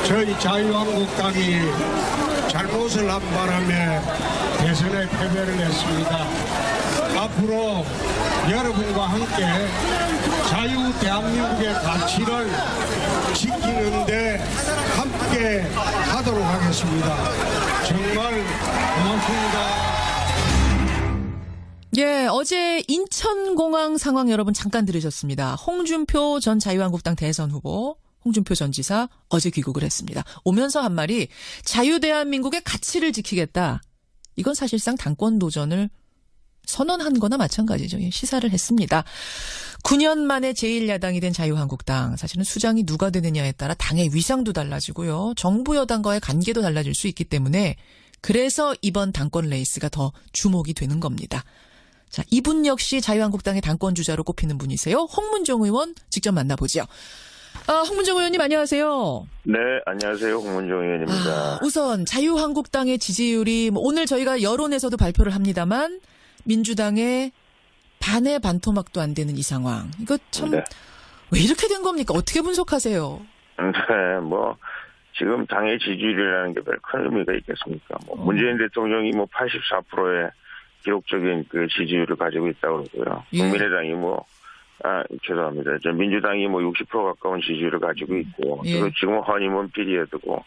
저희 자유한국당이 잘못을 한 바람에 대선에 패배를 했습니다. 앞으로 여러분과 함께 자유 대한민국의 가치를 지키는데 함께 하도록 하겠습니다. 정말 고맙습니다. 예, 어제 인천공항 상황 여러분 잠깐 들으셨습니다. 홍준표 전 자유한국당 대선 후보, 홍준표 전 지사 어제 귀국을 했습니다. 오면서 한 말이 자유대한민국의 가치를 지키겠다. 이건 사실상 당권 도전을 선언한 거나 마찬가지죠. 시사를 했습니다. 9년 만에 제1야당이 된 자유한국당. 사실은 수장이 누가 되느냐에 따라 당의 위상도 달라지고요. 정부 여당과의 관계도 달라질 수 있기 때문에 그래서 이번 당권 레이스가 더 주목이 되는 겁니다. 자, 이분 역시 자유한국당의 당권 주자로 꼽히는 분이세요. 홍문종 의원 직접 만나보죠. 홍문종 의원님 안녕하세요. 네, 안녕하세요. 홍문종 의원입니다. 우선 자유한국당의 지지율이 오늘 저희가 여론에서도 발표를 합니다만 민주당의 반의 반토막도 안 되는 이 상황. 이거 참 왜 이렇게 된 겁니까? 어떻게 분석하세요? 네, 지금 당의 지지율이라는 게 별 큰 의미가 있겠습니까? 문재인 대통령이 84%의 기록적인 그 지지율을 가지고 있다고 그러고요. 예. 국민의당이 죄송합니다. 민주당이 60% 가까운 지지율을 가지고 있고, 예. 그리고 지금 허니문 피리어드고,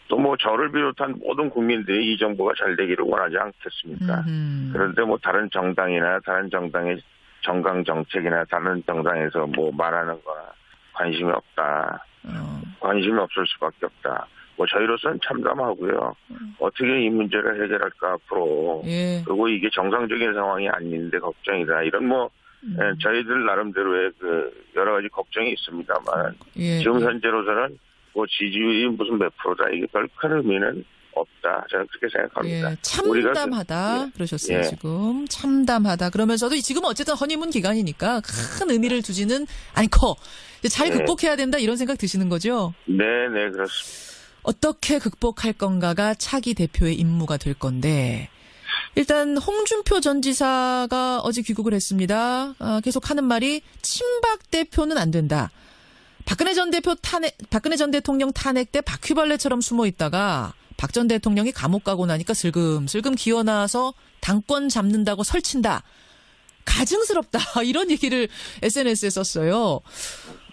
또 저를 비롯한 모든 국민들이 이 정부가 잘 되기를 원하지 않겠습니까? 그런데 다른 정당이나 다른 정당의 정강 정책이나 다른 정당에서 말하는 거나 관심이 없다. 관심이 없을 수밖에 없다. 저희로서는 참담하고요. 어떻게 이 문제를 해결할까 앞으로. 예. 그리고 이게 정상적인 상황이 아닌데 걱정이다. 이런 저희들 나름대로의 여러 가지 걱정이 있습니다만 예. 지금 현재로서는 지지율이 무슨 몇 프로다. 이게 별 큰 의미는 없다. 저는 그렇게 생각합니다. 예, 참담하다 그러셨어요. 예. 지금 참담하다 그러면서도 지금 어쨌든 허니문 기간이니까 큰 의미를 두지는 않고 잘 극복해야 된다 이런 생각 드시는 거죠? 네, 그렇습니다. 어떻게 극복할 건가가 차기 대표의 임무가 될 건데 일단 홍준표 전 지사가 어제 귀국을 했습니다. 계속 하는 말이 친박 대표는 안 된다. 박근혜 전 대통령 탄핵 때 바퀴벌레처럼 숨어 있다가 박 전 대통령이 감옥 가고 나니까 슬금슬금 기어나와서 당권 잡는다고 설친다. 가증스럽다. 이런 얘기를 SNS에 썼어요.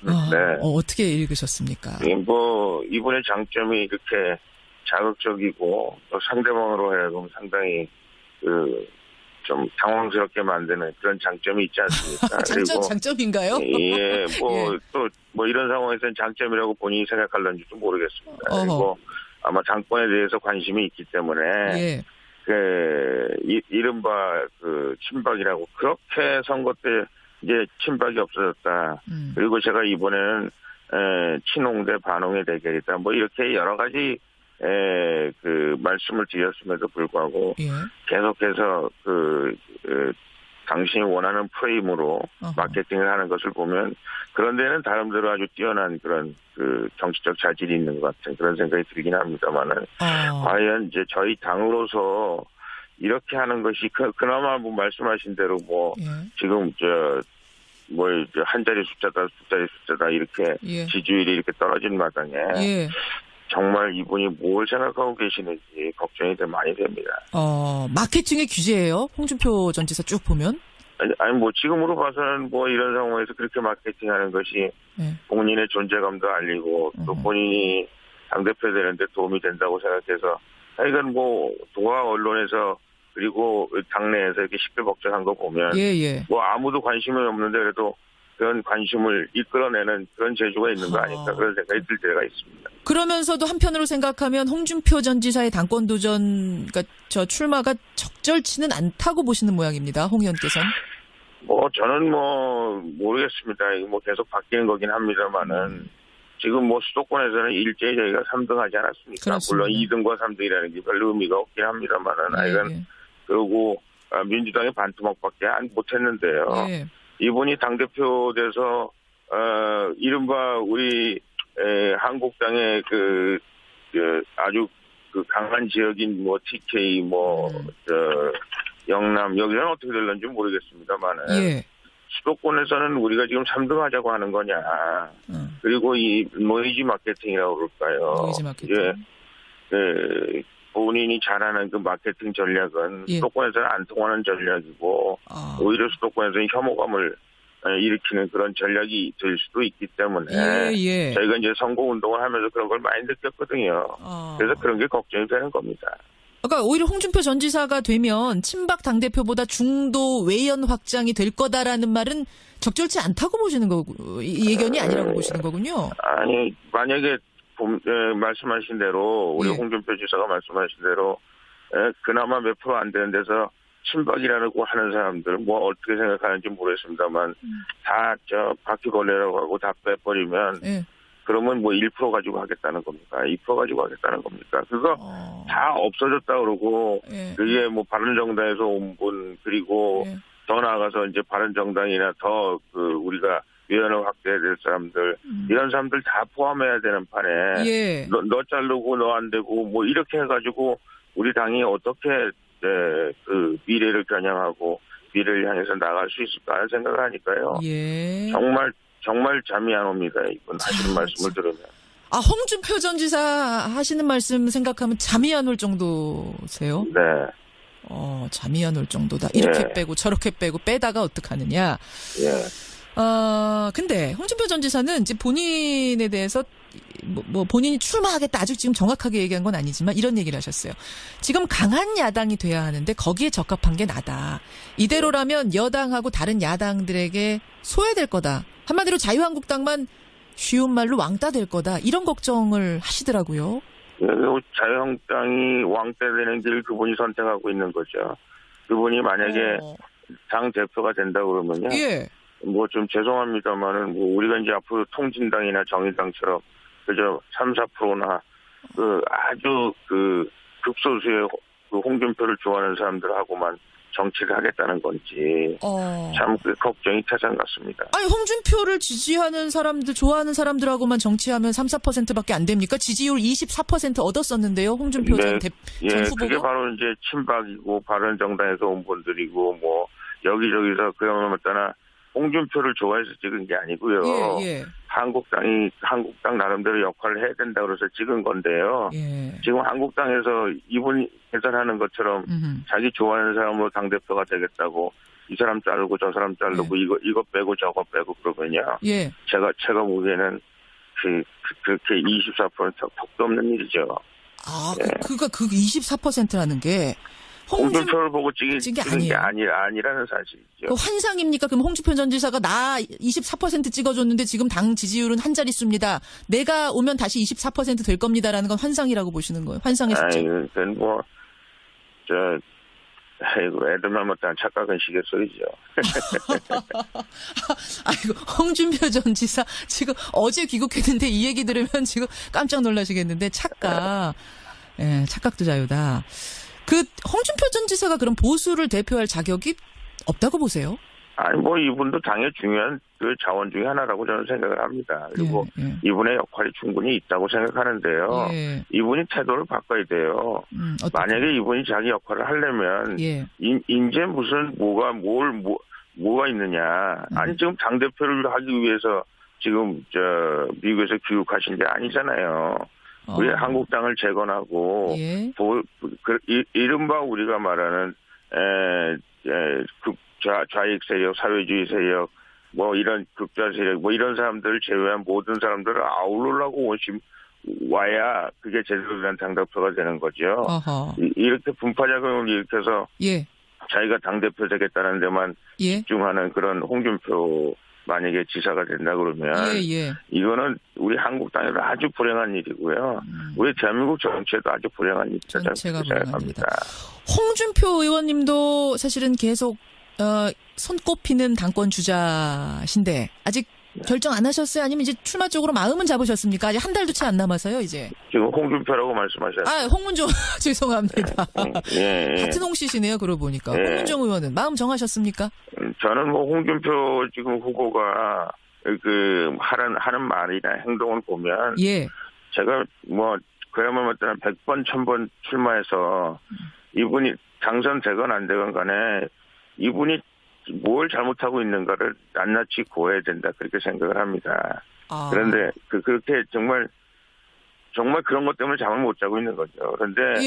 네. 어떻게 읽으셨습니까? 이분의 장점이 이렇게 자극적이고 또 상대방으로 하여금 상당히 좀 당황스럽게 만드는 그런 장점이 있지 않습니까? 장점인가요? 예, 또 이런 상황에서는 장점이라고 본인이 생각할런지도 모르겠습니다. 그리고 아마 당권에 대해서 관심이 있기 때문에 예. 이른바 친박이라고 그렇게 선거 때 이제 친박이 없어졌다. 그리고 제가 이번에는 친홍 대 반홍의 대결이다. 이렇게 여러 가지 말씀을 드렸음에도 불구하고 예. 계속해서 당신이 원하는 프레임으로 마케팅을 하는 것을 보면 그런 데는 다름대로 아주 뛰어난 그런 정치적 자질이 있는 것 같은 그런 생각이 들긴 합니다만은 과연 이제 저희 당으로서 이렇게 하는 것이 그나마 말씀하신 대로 예. 지금 한 자리 숫자다 두 자리 숫자다 이렇게 예. 지지율이 이렇게 떨어진 마당에 예. 정말 이분이 뭘 생각하고 계시는지 걱정이 많이 됩니다. 마케팅의 규제예요? 홍준표 전 지사 쭉 보면? 아니 지금으로 봐서는 이런 상황에서 그렇게 마케팅하는 것이 본인의 존재감도 알리고 또 본인이 당대표 되는데 도움이 된다고 생각해서 이건 도화 언론에서 그리고 당내에서 이렇게 시끌벅적한 거 보면 아무도 관심이 없는데 그래도 그런 관심을 이끌어내는 그런 재주가 있는 거 아닐까 그런 생각이 들 때가 있습니다. 그러면서도 한편으로 생각하면 홍준표 전 지사의 당권 도전, 그러니까 출마가 적절치는 않다고 보시는 모양입니다. 홍 의원께서는. 저는 모르겠습니다. 이거 계속 바뀌는 거긴 합니다만은 지금 수도권에서는 일제히 저희가 3등하지 않았습니까? 그렇습니다. 물론 2등과 3등이라는 게 별로 의미가 없긴 합니다만은 그리고 민주당의 반토막밖에 못했는데요. 이분이 당대표 돼서 이른바 우리 한국당의 아주 강한 지역인 TK 영남 여기는 어떻게 될런지 모르겠습니다만은 수도권에서는 우리가 지금 3등 하자고 하는 거냐. 그리고 이 노이즈 마케팅이라고 그럴까요? 노이즈 마케팅. 본인이 잘하는 그 마케팅 전략은 수도권에서는 안 통하는 전략이고 오히려 수도권에서는 혐오감을 일으키는 그런 전략이 될 수도 있기 때문에 저희가 이제 선거운동을 하면서 그런 걸 많이 느꼈거든요. 그래서 그런 게 걱정이 되는 겁니다. 그러니까 오히려 홍준표 전 지사가 되면 친박 당대표보다 중도 외연 확장이 될 거다라는 말은 적절치 않다고 보시는 거고 이 예견이 아니라고 보시는 거군요. 아니 만약에 말씀하신 대로 우리 홍준표 지사가 말씀하신 대로 그나마 몇 프로 안 되는 데서 친박이라고 하는 사람들 뭐 어떻게 생각하는지 모르겠습니다만 다 저 바퀴벌레라고 하고 다 빼버리면 그러면 뭐 1% 가지고 하겠다는 겁니까? 2% 가지고 하겠다는 겁니까? 그거 다 없어졌다 그러고 그게 뭐 바른정당에서 온 분 그리고 더 나아가서 이제 바른정당이나 더 그 우리가 위원회 확대해야 될 사람들 이런 사람들 다 포함해야 되는 판에 너 자르고 너 안 되고 뭐 이렇게 해가지고 우리 당이 어떻게 그 미래를 겨냥하고 미래를 향해서 나갈 수 있을까 하는 생각을 하니까요. 정말 잠이 안 옵니다. 이분 하시는 말씀을 들으면. 홍준표 전 지사 하시는 말씀 생각하면 잠이 안 올 정도세요? 네. 잠이 안 올 정도다. 이렇게 빼고 저렇게 빼고 빼다가 어떡하느냐. 근데 홍준표 전 지사는 이제 본인에 대해서 뭐 본인이 출마하겠다 아직 지금 정확하게 얘기한 건 아니지만 이런 얘기를 하셨어요. 지금 강한 야당이 돼야 하는데 거기에 적합한 게 나다. 이대로라면 여당하고 다른 야당들에게 소외될 거다. 한마디로 자유한국당만 쉬운 말로 왕따 될 거다. 이런 걱정을 하시더라고요. 자유한국당이 왕따 되는 길을 그분이 선택하고 있는 거죠. 그분이 만약에 당 대표가 된다 그러면요. 뭐 좀 죄송합니다만은 뭐 우리가 이제 앞으로 통진당이나 정의당처럼 그저 3, 4%나 그 아주 그 극소수의 그 홍준표를 좋아하는 사람들하고만 정치를 하겠다는 건지 참 그 걱정이 태산 같습니다. 아니 홍준표를 지지하는 사람들 좋아하는 사람들하고만 정치하면 3, 4%밖에 안 됩니까? 지지율 24% 얻었었는데요. 홍준표 전 후보가. 그게 바로 이제 친박이고 바른정당에서 온 분들이고 뭐 여기저기서 그야말로 따나 홍준표를 좋아해서 찍은 게 아니고요. 한국당 나름대로 역할을 해야 된다 그래서 찍은 건데요. 지금 한국당에서 이분이 계산하는 것처럼 자기 좋아하는 사람으로 당대표가 되겠다고 이 사람 자르고 저 사람 자르고 이거 빼고 저거 빼고 그러면요. 제가 보기에는 그렇게 24%는 턱도 없는 일이죠. 그러니까 그 24%라는 게 홍준표를 보고 찍은 게 아니라는 사실이죠. 환상입니까? 그럼 홍준표 전 지사가 나 24% 찍어줬는데 지금 당 지지율은 한 자릿수입니다. 내가 오면 다시 24% 될 겁니다라는 건 환상이라고 보시는 거예요. 환상의 숫자. 그건 애들만 못한 착각은 시계소리죠. 홍준표 전 지사 지금 어제 귀국했는데 이 얘기 들으면 지금 깜짝 놀라시겠는데 착각도 자유다. 그 홍준표 전 지사가 그럼 보수를 대표할 자격이 없다고 보세요? 아니 뭐 이분도 당의 중요한 그 자원 중에 하나라고 저는 생각을 합니다. 그리고 이분의 역할이 충분히 있다고 생각하는데요. 이분이 태도를 바꿔야 돼요. 만약에 이분이 자기 역할을 하려면 이제 무슨 뭐가 있느냐? 아니 지금 당 대표를 하기 위해서 지금 미국에서 귀국하신 게 아니잖아요. 우리 한국당을 재건하고 이른바 우리가 말하는 좌익 세력, 사회주의 세력, 뭐 이런 극좌 세력, 뭐 이런 사람들을 제외한 모든 사람들을 아우르려고 와야 그게 제대로 된 당대표가 되는 거죠. 이렇게 분파작용을 일으켜서 자기가 당대표 되겠다는 데만 집중하는 그런 홍준표 만약에 지사가 된다 그러면 이거는 우리 한국당에도 아주 불행한 일이고요. 우리 대한민국 정치에도 아주 불행한 일이라고 생각합니다. 홍준표 의원님도 사실은 계속 손꼽히는 당권 주자신데 아직 결정 안 하셨어요? 아니면 이제 출마 쪽으로 마음은 잡으셨습니까? 아직 한 달도 채 안 남아서요, 이제. 지금 홍준표라고 말씀하셨어요. 홍문종 죄송합니다. 같은 홍씨시네요, 그러고 보니까. 홍문종 의원은 마음 정하셨습니까? 저는 뭐 홍준표 지금 후보가 하는 말이나 행동을 보면 제가 뭐 그야말로 100번, 1000번 출마해서 이분이 당선되건 안 되건 간에 이분이 뭘 잘못하고 있는가를 낱낱이 고해야 된다 그렇게 생각을 합니다. 그런데 그렇게 정말 그런 것 때문에 잠을 못 자고 있는 거죠. 그런데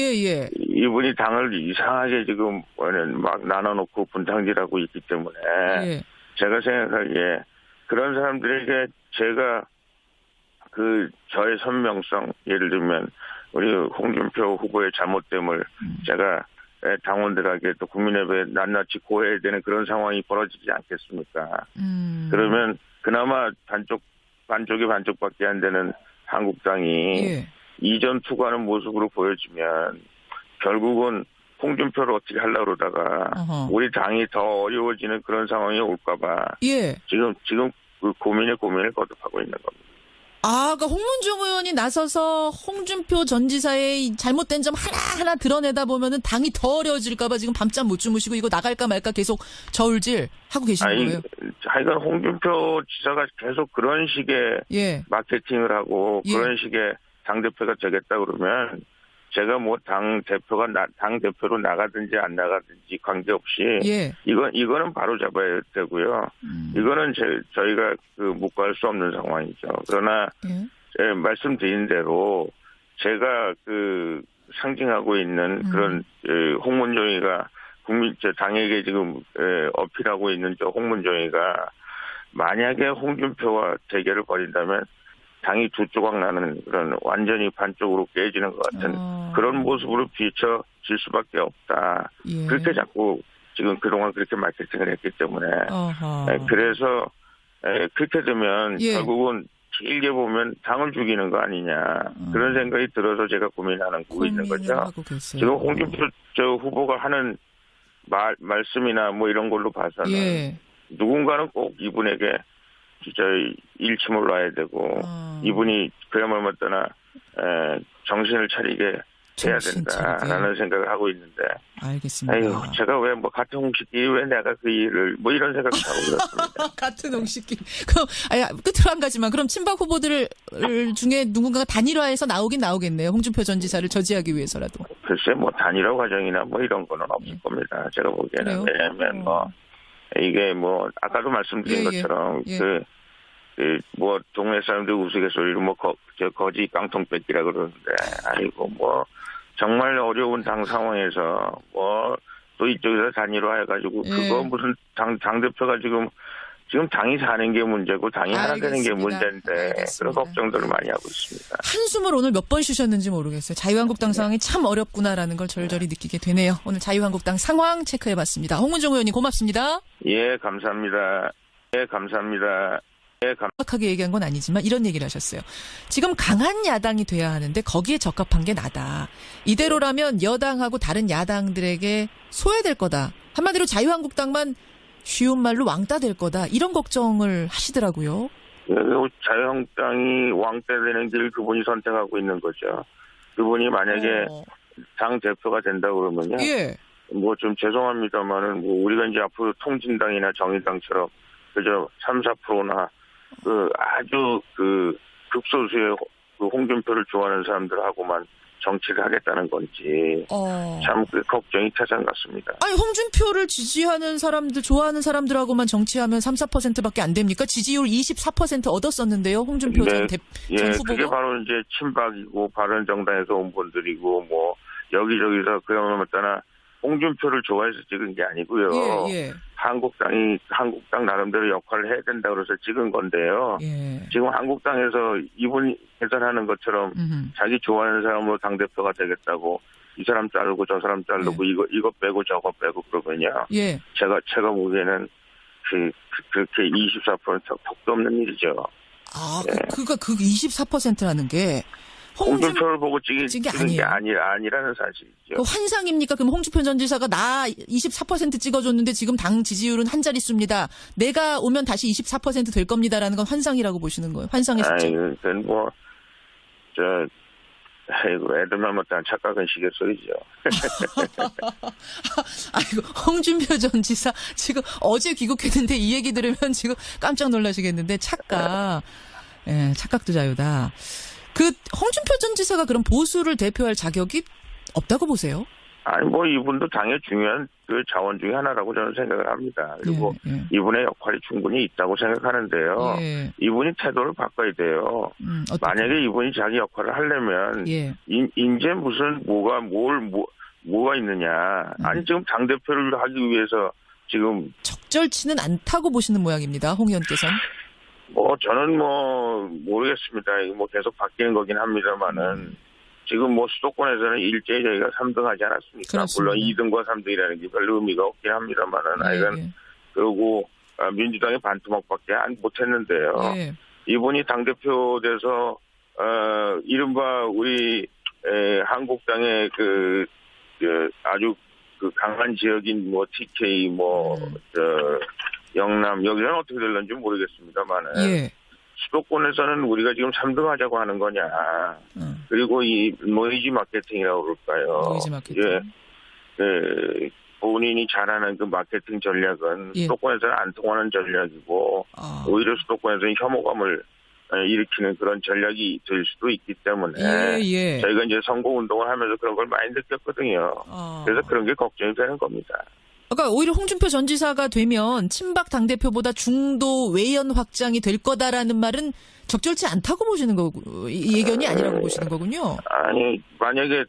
이분이 당을 이상하게 지금 막 나눠놓고 분탕질하고 있기 때문에 제가 생각하기에 그런 사람들에게 제가 저의 선명성, 예를 들면 우리 홍준표 후보의 잘못됨을 제가 당원들에게 또 국민의회에 낱낱이 고해야 되는 그런 상황이 벌어지지 않겠습니까? 그러면 그나마 반쪽이 반쪽밖에 안 되는 한국당이 이전 투구하는 모습으로 보여지면 결국은 홍준표를 어떻게 하려고 그러다가 우리 당이 더 어려워지는 그런 상황이 올까봐 지금 그 고민을 거듭하고 있는 겁니다. 그러니까 홍문종 의원이 나서서 홍준표 전 지사의 잘못된 점 하나하나 드러내다 보면은 당이 더 어려워질까봐 지금 밤잠 못 주무시고 이거 나갈까 말까 계속 저울질 하고 계시는 거예요? 하여간 홍준표 지사가 계속 그런 식의 마케팅을 하고 그런 식의 당대표가 되겠다 그러면 제가 뭐 당대표로 나가든지 안 나가든지 관계없이 이거는 바로 잡아야 되고요. 이거는 저희가 묵과할 수 없는 상황이죠. 그러나 말씀드린 대로 제가 상징하고 있는 그런 홍문종이가 당에게 지금 어필하고 있는 홍문종이가 만약에 홍준표와 대결을 벌인다면 당이 두 조각 나는 그런 완전히 반쪽으로 깨지는 것 같은 그런 모습으로 비춰질 수밖에 없다. 그렇게 자꾸 지금 그동안 그렇게 마케팅을 했기 때문에 그래서 그렇게 되면 결국은 길게 보면 당을 죽이는 거 아니냐 그런 생각이 들어서 제가 고민하고 있는 거죠. 지금 홍준표 후보가 하는 말씀이나 뭐 이런 걸로 봐서는 누군가는 꼭 이분에게 진짜 일침을 놔야 되고 이분이 그야말로 떠나 정신을 차리게 해야 된다라는 생각을 하고 있는데. 알겠습니다. 제가 왜 같은 홍식기 왜 내가 그 일을 이런 생각을 하고 그렇습니다. 같은 홍식기. 그럼 끝으로 한 가지만 그럼 친박 후보들 중에 누군가가 단일화해서 나오겠네요. 홍준표 전 지사를 저지하기 위해서라도. 글쎄 단일화 과정이나 이런 거는 없을 겁니다. 제가 보기에는. 왜냐하면 이게 아까도 말씀드린 것처럼 동네 사람들 우스갯소리로 거지 깡통 뺏기라 그러는데 정말 어려운 당 상황에서 또 이쪽에서 단일화 해가지고 그거 무슨 당대표가 지금 당이 사는 게 문제고 당이 하나 되는 게 문제인데 그런 걱정들을 많이 하고 있습니다. 한숨을 오늘 몇 번 쉬셨는지 모르겠어요. 자유한국당 상황이 참 어렵구나라는 걸 절절히 느끼게 되네요. 오늘 자유한국당 상황 체크해봤습니다. 홍문종 의원님 고맙습니다. 예, 감사합니다. 정확하게 얘기한 건 아니지만 이런 얘기를 하셨어요. 지금 강한 야당이 돼야 하는데 거기에 적합한 게 나다. 이대로라면 여당하고 다른 야당들에게 소외될 거다. 한마디로 자유한국당만 쉬운 말로 왕따 될 거다. 이런 걱정을 하시더라고요. 자유한국당이 왕따 되는 길을 그분이 선택하고 있는 거죠. 그분이 만약에 당 대표가 된다 그러면요. 좀 죄송합니다만은 우리가 이제 앞으로 통진당이나 정의당처럼 그저 3, 4%나 아주 극소수의 홍준표를 좋아하는 사람들하고만 정치를 하겠다는 건지 참 걱정이 태산 같습니다. 아니 홍준표를 지지하는 사람들 좋아하는 사람들하고만 정치하면 3, 4%밖에 안 됩니까? 지지율 24% 얻었었는데요. 홍준표 전 후보가. 그게 바로 이제 친박이고 바른정당에서 온 분들이고 여기저기서 그야말로 따라 홍준표를 좋아해서 찍은 게 아니고요. 한국당 나름대로 역할을 해야 된다 그래서 찍은 건데요. 지금 한국당에서 이분이 계산하는 것처럼 자기 좋아하는 사람으로 당대표가 되겠다고 이 사람 자르고 저 사람 자르고 이거 빼고 저거 빼고 그러면요. 제가 보기에는 그렇게 24% 턱도 없는 일이죠. 그러니까 그 24%라는 게 홍준표를 보고 찍은 게 아니라는 사실이죠. 환상입니까? 그럼 홍준표 전 지사가 나 24% 찍어줬는데 지금 당 지지율은 한 자릿수입니다. 내가 오면 다시 24% 될 겁니다라는 건 환상이라고 보시는 거예요. 환상의 숫자. 애들만 못한 착각은 시계소리죠. 홍준표 전 지사 지금 어제 귀국했는데 이 얘기 들으면 지금 깜짝 놀라시겠는데 착각도 자유다. 홍준표 전 지사가 그럼 보수를 대표할 자격이 없다고 보세요? 아니, 뭐, 이분도 당의 중요한 그 자원 중에 하나라고 저는 생각을 합니다. 그리고 이분의 역할이 충분히 있다고 생각하는데요. 이분이 태도를 바꿔야 돼요. 만약에 이분이 자기 역할을 하려면, 이제 무슨, 뭐가 있느냐. 아니, 지금 당대표를 하기 위해서 지금. 적절치는 않다고 보시는 모양입니다, 홍 의원께서는. 저는 모르겠습니다. 이거 계속 바뀌는 거긴 합니다만은. 지금 수도권에서는 일제히 저희가 3등하지 않았습니까? 그렇습니다. 물론 2등과 3등이라는 게 별로 의미가 없긴 합니다만은. 하여간, 그리고 민주당이 반토막밖에 못했는데요. 이분이 당대표 돼서, 이른바 우리, 한국당의 아주 강한 지역인 TK, 영남, 여기는 어떻게 될런지 모르겠습니다만은. 수도권에서는 우리가 지금 3등 하자고 하는 거냐. 그리고 이 노이즈 마케팅이라고 그럴까요? 노이즈 마케팅. 본인이 잘하는 그 마케팅 전략은 수도권에서는 안 통하는 전략이고 오히려 수도권에서는 혐오감을 일으키는 그런 전략이 될 수도 있기 때문에 저희가 이제 선거운동을 하면서 그런 걸 많이 느꼈거든요. 그래서 그런 게 걱정이 되는 겁니다. 그러니까 오히려 홍준표 전 지사가 되면 친박 당대표보다 중도 외연 확장이 될 거다라는 말은 적절치 않다고 보시는 거고, 이 예견이 아니라고 보시는 거군요. 아니, 만약에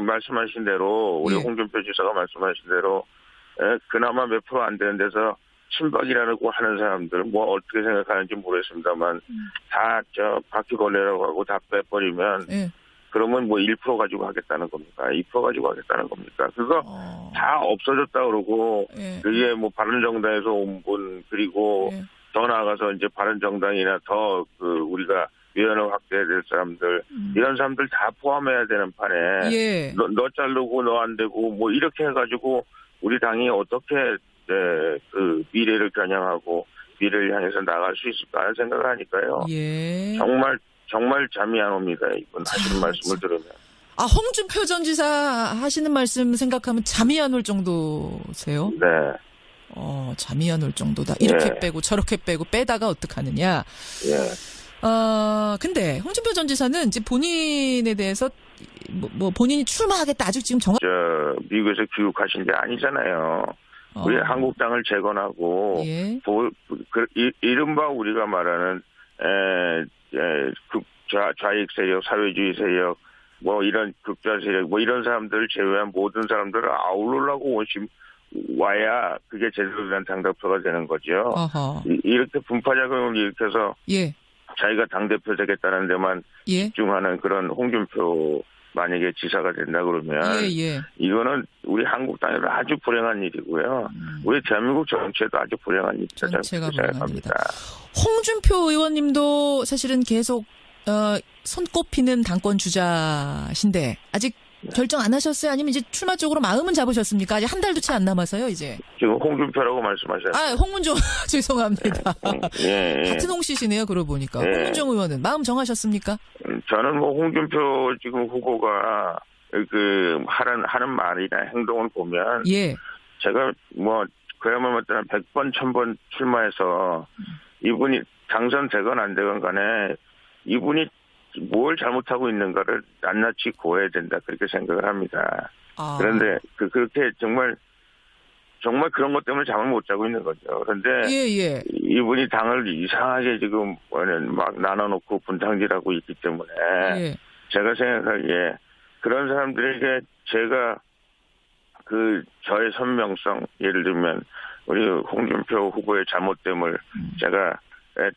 말씀하신 대로 우리 홍준표 지사가 말씀하신 대로 그나마 몇 프로 안 되는 데서 친박이라고 하는 사람들 어떻게 생각하는지 모르겠습니다만 다 바퀴벌레라고 하고 다 빼버리면 그러면 1% 가지고 하겠다는 겁니까? 2% 가지고 하겠다는 겁니까? 그거 다 없어졌다 그러고 그게 바른정당에서 온 분 그리고 더 나아가서 이제 바른정당이나 더 우리가 위원회 확대해야 될 사람들 이런 사람들 다 포함해야 되는 판에 너 자르고 너 안 되고 이렇게 해가지고 우리 당이 어떻게 미래를 겨냥하고 미래를 향해서 나갈 수 있을까 하는 생각을 하니까요. 정말 잠이 안 옵니다. 이분 하시는 말씀을 들으면. 홍준표 전 지사 하시는 말씀 생각하면 잠이 안 올 정도세요? 네. 잠이 안 올 정도다. 이렇게 빼고 저렇게 빼고 빼다가 어떡하느냐. 근데 홍준표 전 지사는 이제 본인에 대해서 본인이 출마하겠다 아직 지금 미국에서 교육하신 게 아니잖아요. 우리 한국당을 재건하고 이른바 우리가 말하는 좌익 세력, 사회주의 세력, 이런 극좌 세력, 이런 사람들을 제외한 모든 사람들을 아우르려고 와야 그게 제대로 된 당대표가 되는 거죠. 이렇게 분파작용을 일으켜서 자기가 당대표 되겠다는 데만 집중하는 그런 홍준표 만약에 지사가 된다 그러면 이거는 우리 한국당에도 아주 불행한 일이고요. 우리 대한민국 정치에도 아주 불행한 일이라고 생각합니다. 홍준표 의원님도 사실은 계속 손꼽히는 당권 주자신데 아직 결정 안 하셨어요? 아니면 이제 출마 쪽으로 마음은 잡으셨습니까? 아직 한 달도 채 안 남아서요, 이제. 지금 홍준표라고 말씀하셨어요. 홍문종 죄송합니다. 같은 홍 씨시네요, 그러고 보니까. 홍문종 의원은 마음 정하셨습니까? 저는 홍준표 지금 후보가 하는 말이나 행동을 보면 제가 그야말로 100번, 1000번 출마해서 이분이 당선되건 안 되건 간에 이분이 뭘 잘못하고 있는가를 낱낱이 고해야 된다 그렇게 생각을 합니다. 그런데 그렇게 정말 그런 것 때문에 잠을 못 자고 있는 거죠. 그런데 이분이 당을 이상하게 지금 막 나눠놓고 분탕질하고 있기 때문에 제가 생각하기에 그런 사람들에게 제가 저의 선명성 예를 들면 우리 홍준표 후보의 잘못됨을 제가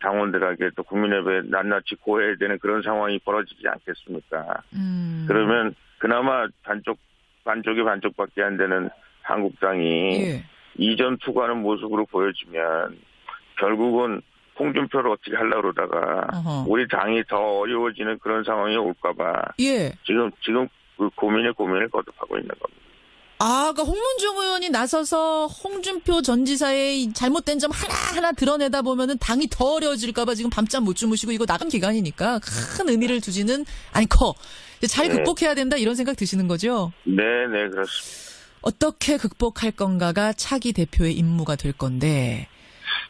당원들에게 또 국민의회에 낱낱이 고해야 되는 그런 상황이 벌어지지 않겠습니까? 그러면 그나마 반쪽이 반쪽밖에 안 되는 한국당이 이전 투구하는 모습으로 보여지면 결국은 홍준표를 어떻게 하려고 그러다가 우리 당이 더 어려워지는 그런 상황이 올까봐 지금 그 고민을 거듭하고 있는 겁니다. 그러니까 홍문종 의원이 나서서 홍준표 전 지사의 잘못된 점 하나하나 드러내다 보면은 당이 더 어려워질까봐 지금 밤잠 못 주무시고 이거 나간 기간이니까 큰 의미를 두지는 않고 잘 극복해야 된다 이런 생각 드시는 거죠? 네, 그렇습니다. 어떻게 극복할 건가가 차기 대표의 임무가 될 건데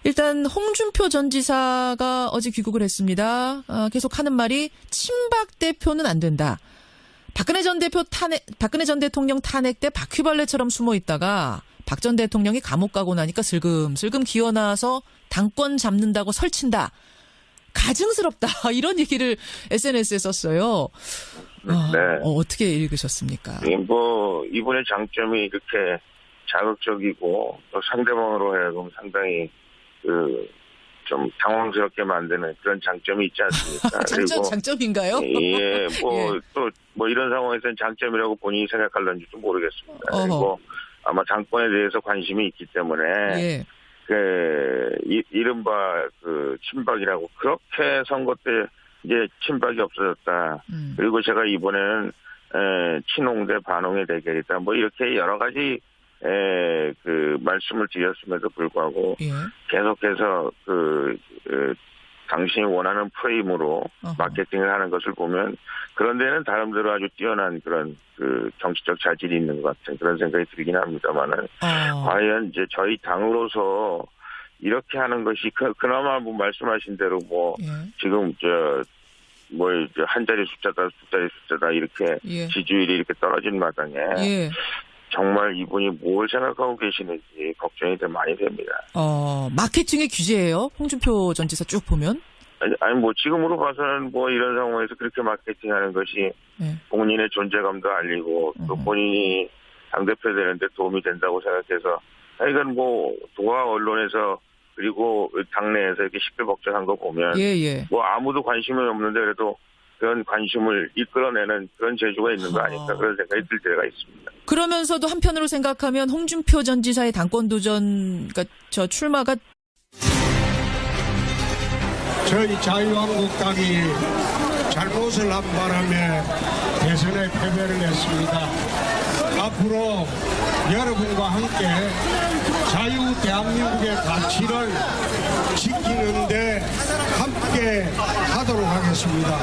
일단 홍준표 전 지사가 어제 귀국을 했습니다. 계속 하는 말이 친박 대표는 안 된다. 박근혜 전 대통령 탄핵 때 바퀴벌레처럼 숨어 있다가 박 전 대통령이 감옥 가고 나니까 슬금슬금 기어 나와서 당권 잡는다고 설친다. 가증스럽다. 이런 얘기를 SNS에 썼어요. 네. 어떻게 읽으셨습니까? 뭐 이분의 장점이 이렇게 자극적이고 또 상대방으로 하여금 상당히 좀 당황스럽게 만드는 그런 장점이 있지 않습니까? 그리고 장점인가요? 예, 예. 또 이런 상황에서는 장점이라고 본인이 생각할런지도 모르겠습니다. 그리고 아마 당권에 대해서 관심이 있기 때문에 예. 이른바 친박이라고 그렇게 선거 때 이제 친박이 없어졌다. 그리고 제가 이번에는 친홍 대 반홍의 대결이다. 뭐 이렇게 여러 가지 말씀을 드렸음에도 불구하고 예. 계속해서 당신이 원하는 프레임으로 마케팅을 하는 것을 보면 그런 데는 나름대로 아주 뛰어난 그런 정치적 자질이 있는 것 같은 그런 생각이 들긴 합니다만은 과연 이제 저희 당으로서 이렇게 하는 것이 그나마 뭐 말씀하신 대로 뭐 예. 지금 한 자리 숫자다 두 자리 숫자다 이렇게 예. 지지율이 이렇게 떨어진 마당에 예. 정말 이분이 뭘 생각하고 계시는지 걱정이 더 많이 됩니다. 마케팅의 규제예요? 홍준표 전 지사 쭉 보면? 아니 뭐 지금으로 봐서는 뭐 이런 상황에서 그렇게 마케팅하는 것이 네. 본인의 존재감도 알리고 또 본인이 당대표 되는데 도움이 된다고 생각해서 이건 뭐 도화 언론에서 그리고 당내에서 이렇게 시끌벅적한 거 보면 예. 뭐 아무도 관심이 없는데 그래도 그런 관심을 이끌어내는 그런 재주가 있는 거 아닐까 그런 생각이 들 때가 있습니다. 그러면서도 한편으로 생각하면 홍준표 전 지사의 당권 도전, 그러니까 출마가 저희 자유한국당이 잘못을 한 바람에 대선에 패배를 했습니다. 앞으로 여러분과 함께 자유 대한민국의 가치를 지키는데 함께 하도록 하겠습니다.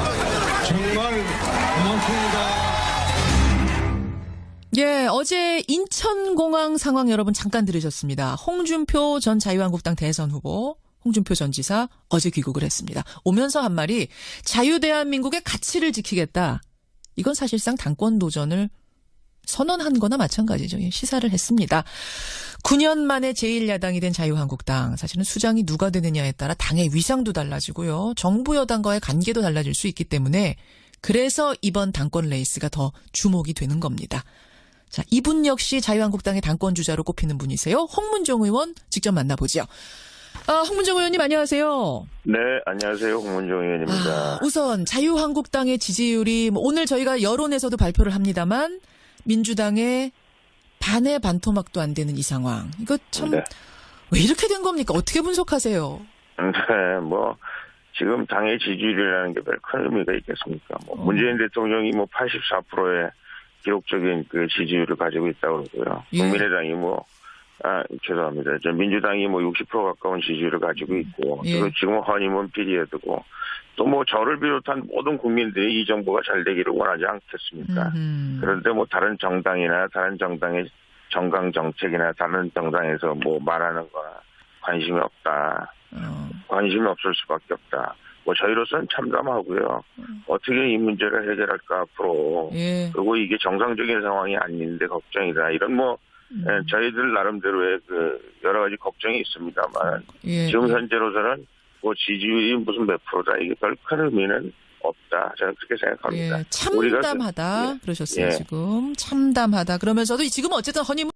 정말 고맙습니다. 예, 어제 인천공항 상황 여러분 잠깐 들으셨습니다. 홍준표 전 자유한국당 대선 후보, 홍준표 전 지사 어제 귀국을 했습니다. 오면서 한 말이 자유대한민국의 가치를 지키겠다. 이건 사실상 당권 도전을 선언한 거나 마찬가지죠. 시사를 했습니다. 9년 만에 제1야당이 된 자유한국당. 사실은 수장이 누가 되느냐에 따라 당의 위상도 달라지고요. 정부 여당과의 관계도 달라질 수 있기 때문에 그래서 이번 당권 레이스가 더 주목이 되는 겁니다. 자, 이분 역시 자유한국당의 당권 주자로 꼽히는 분이세요. 홍문종 의원 직접 만나보죠. 홍문종 의원님 안녕하세요. 네, 안녕하세요. 홍문종 의원입니다. 우선 자유한국당의 지지율이 오늘 저희가 여론에서도 발표를 합니다만 민주당의 반의 반토막도 안 되는 이 상황. 이거 참 왜 이렇게 된 겁니까? 어떻게 분석하세요? 네, 뭐 지금 당의 지지율이라는 게 별 큰 의미가 있겠습니까? 문재인 대통령이 84%의 기록적인 지지율을 가지고 있다고 그러고요. 예. 국민의당이 죄송합니다. 민주당이 60% 가까운 지지율을 가지고 있고, 예. 그리고 지금 허니문 피리어드고, 또 저를 비롯한 모든 국민들이 이 정부가 잘 되기를 원하지 않겠습니까? 그런데 다른 정당이나 다른 정당의 정강 정책이나 다른 정당에서 말하는 거나 관심이 없다. 관심이 없을 수밖에 없다. 저희로서는 참담하고요. 어떻게 이 문제를 해결할까 앞으로. 예. 그리고 이게 정상적인 상황이 아닌데 걱정이다. 이런 저희들 나름대로의 여러 가지 걱정이 있습니다만 예. 지금 현재로서는 지지율이 무슨 몇 프로다 이게 별 큰 의미는 없다. 저는 그렇게 생각합니다. 예. 참담하다 그러셨어요. 예. 지금 참담하다 그러면서도 지금 어쨌든 허니문